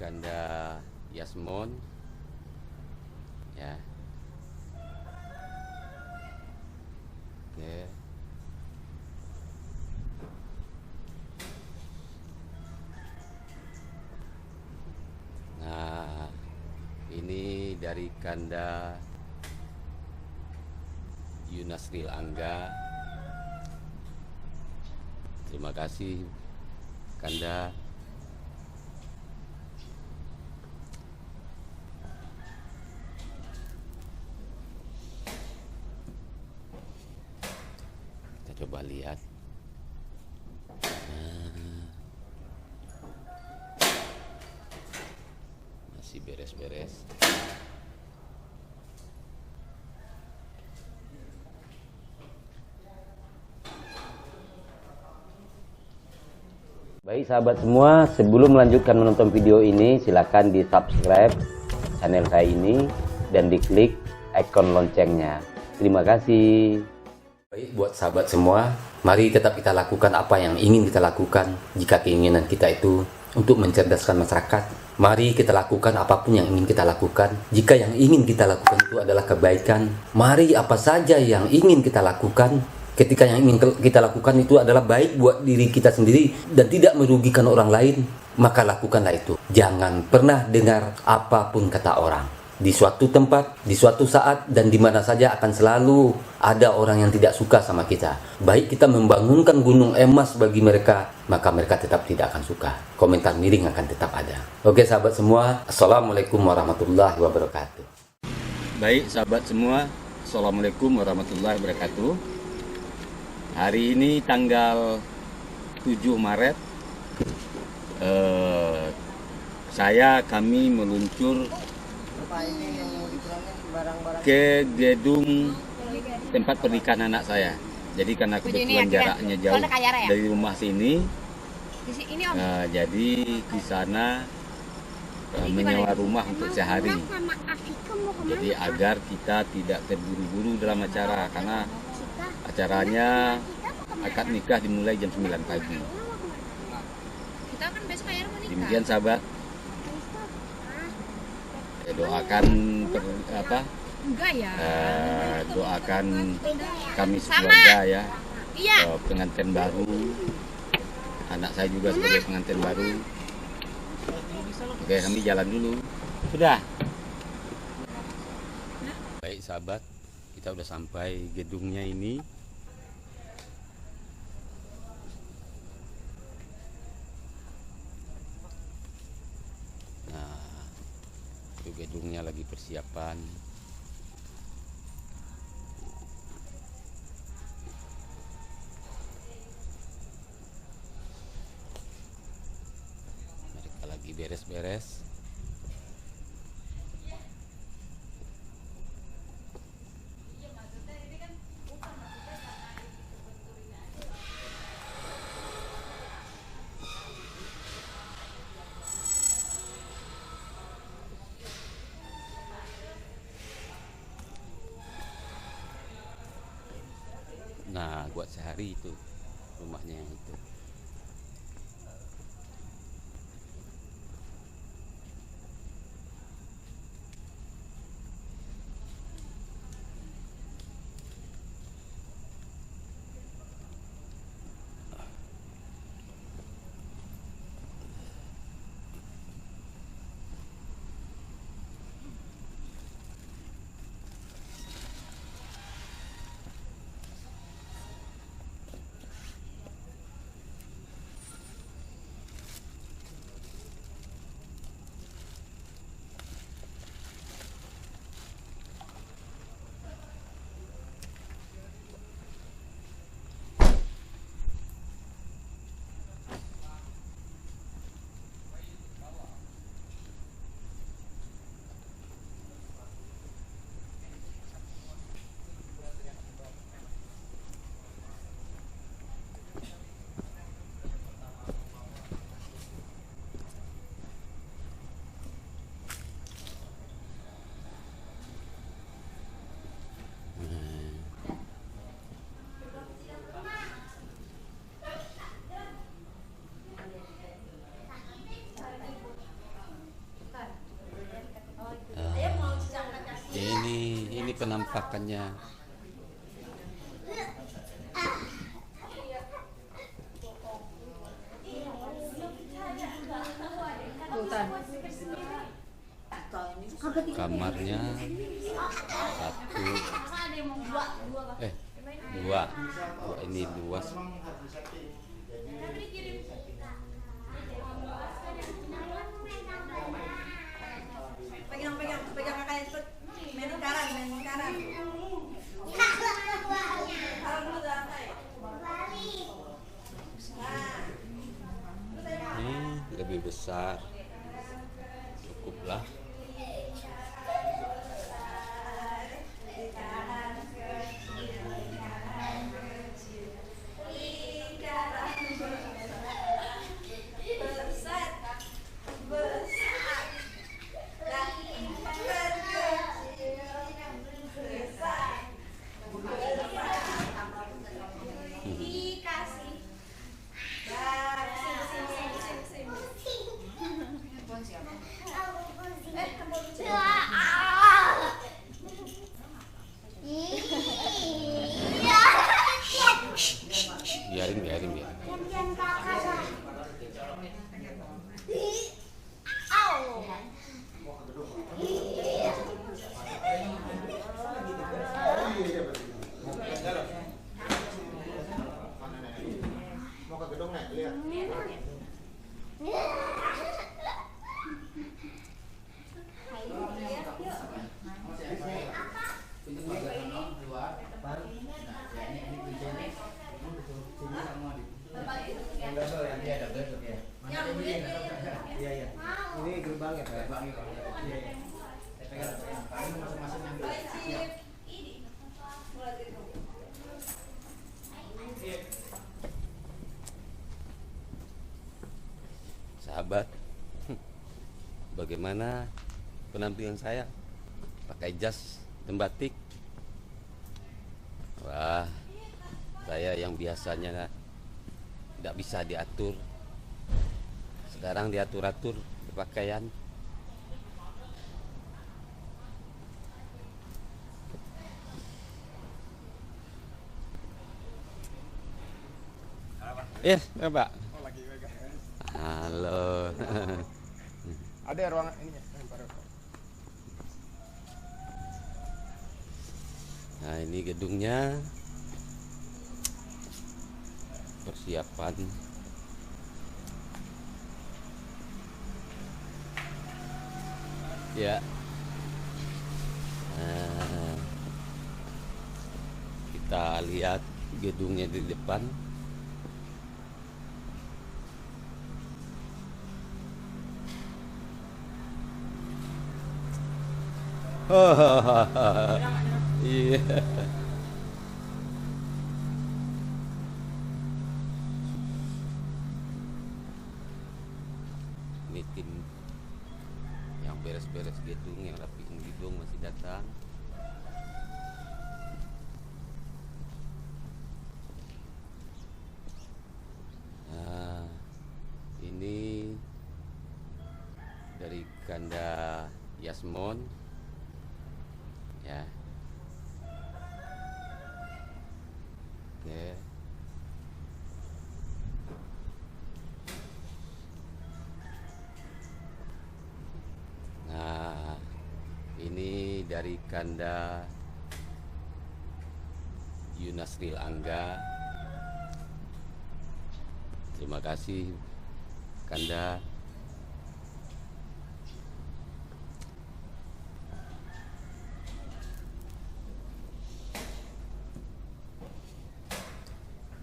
ganda Yasmon ya. Oke. Nah, ini dari ganda Yunasril Angga. Terima kasih ganda. Kita coba lihat. Masih beres-beres. Baik sahabat semua, sebelum melanjutkan menonton video ini, silakan di subscribe channel saya ini dan diklik ikon loncengnya. Terima kasih. Baik buat sahabat semua, mari tetap kita lakukan apa yang ingin kita lakukan. Jika keinginan kita itu untuk mencerdaskan masyarakat, mari kita lakukan apapun yang ingin kita lakukan. Jika yang ingin kita lakukan itu adalah kebaikan, mari apa saja yang ingin kita lakukan, ketika yang ingin kita lakukan itu adalah baik buat diri kita sendiri dan tidak merugikan orang lain, maka lakukanlah itu. Jangan pernah dengar apapun kata orang. Di suatu tempat, di suatu saat, dan di mana saja akan selalu ada orang yang tidak suka sama kita. Baik kita membangunkan gunung emas bagi mereka, maka mereka tetap tidak akan suka. Komentar miring akan tetap ada. Oke sahabat semua, Assalamualaikum warahmatullahi wabarakatuh. Baik sahabat semua, Assalamualaikum warahmatullahi wabarakatuh. Hari ini tanggal 7 Maret kami meluncur ke gedung tempat pernikahan anak saya. Jadi karena kebetulan jaraknya jauh dari rumah sini, jadi di sana menyewa rumah untuk sehari. Jadi agar kita tidak terburu-buru dalam acara, karena acaranya akad nikah dimulai jam 9 pagi. Demikian sahabat. Doakan doakan kami sekeluarga ya. Pengantin baru. Anak saya juga sebagai pengantin baru. Oke, kami jalan dulu. Sudah. Baik sahabat, kita udah sampai gedungnya ini. Nah, itu gedungnya lagi persiapan. Mereka lagi beres-beres. Nah, buat sehari itu rumahnya yang itu. pakannya. Kamarnya satu, dua, ini luas. Pegang kakaknya cepet. Main kanan. Ini lebih besar, cukuplah. Biarin. Mau ke gedung nih, lihat. Iya. Ini gerbangnya, Pak. Iya. Pegang. Masing-masing ambil. Sahabat, bagaimana penampilan saya pakai jas dan batik? Wah, saya yang biasanya tidak bisa diatur, sekarang diatur-atur berpakaian. Pak. Oh, lagi pegang. Halo. Ada ruangan ini ya. Nah, ini gedungnya. Persiapan. Ya. Nah, kita lihat gedungnya di depan. Iya. Ini tim yang beres-beres gedung, yang rapiin gedung masih datang. Nah, ini dari Kanda Yasmon ya. Oke. Nah, ini dari Kanda Yunasril Angga. Terima kasih Kanda.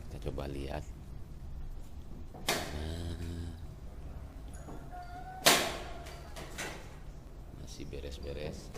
Kita coba lihat. Nah, masih beres-beres.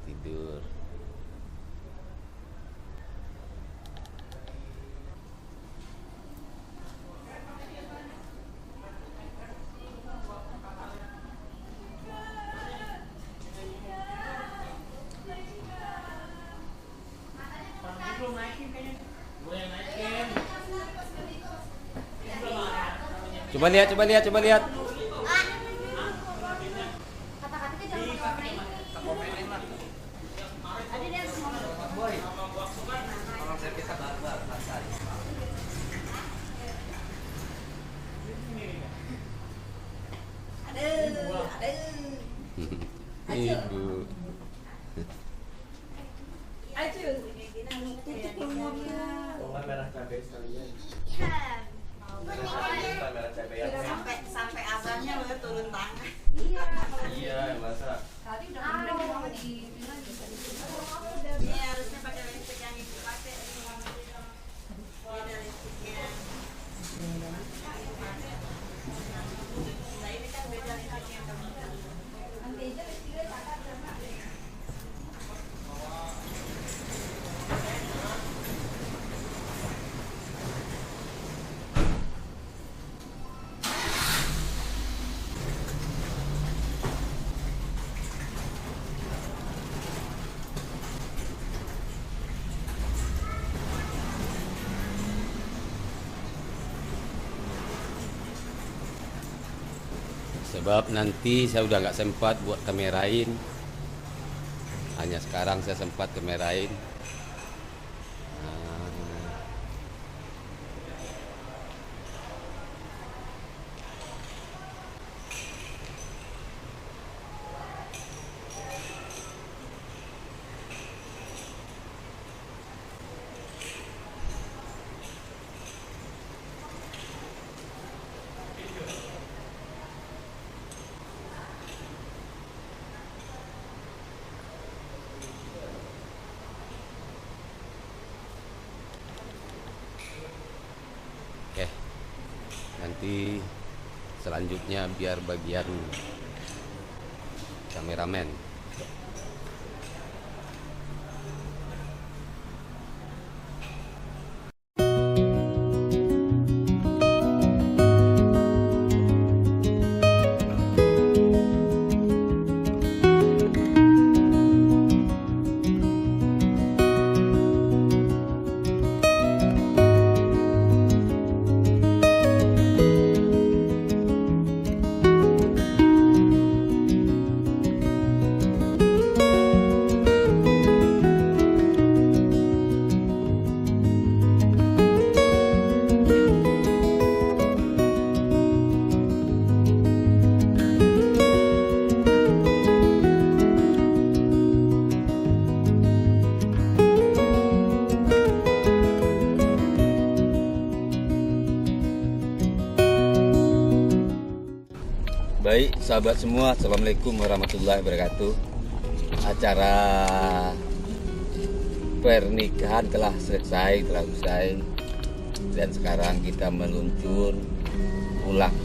tidur. Coba lihat, coba lihat, coba lihat. Ibu. Merah cabai sekalian. Sampai azannya lo turun tangan. Iya, masa. Ini harusnya pakai lipstick yang ibu pakai. Ini ada lipstiknya. Nah ini kan beda lipstiknya kamu. Sebab nanti saya udah nggak sempat buat kamerain. Hanya sekarang saya sempat kamerain. Oke, nanti selanjutnya biar bagian kameramen. Baik sahabat semua, assalamualaikum warahmatullahi wabarakatuh. Acara pernikahan telah selesai, dan sekarang kita meluncur pulang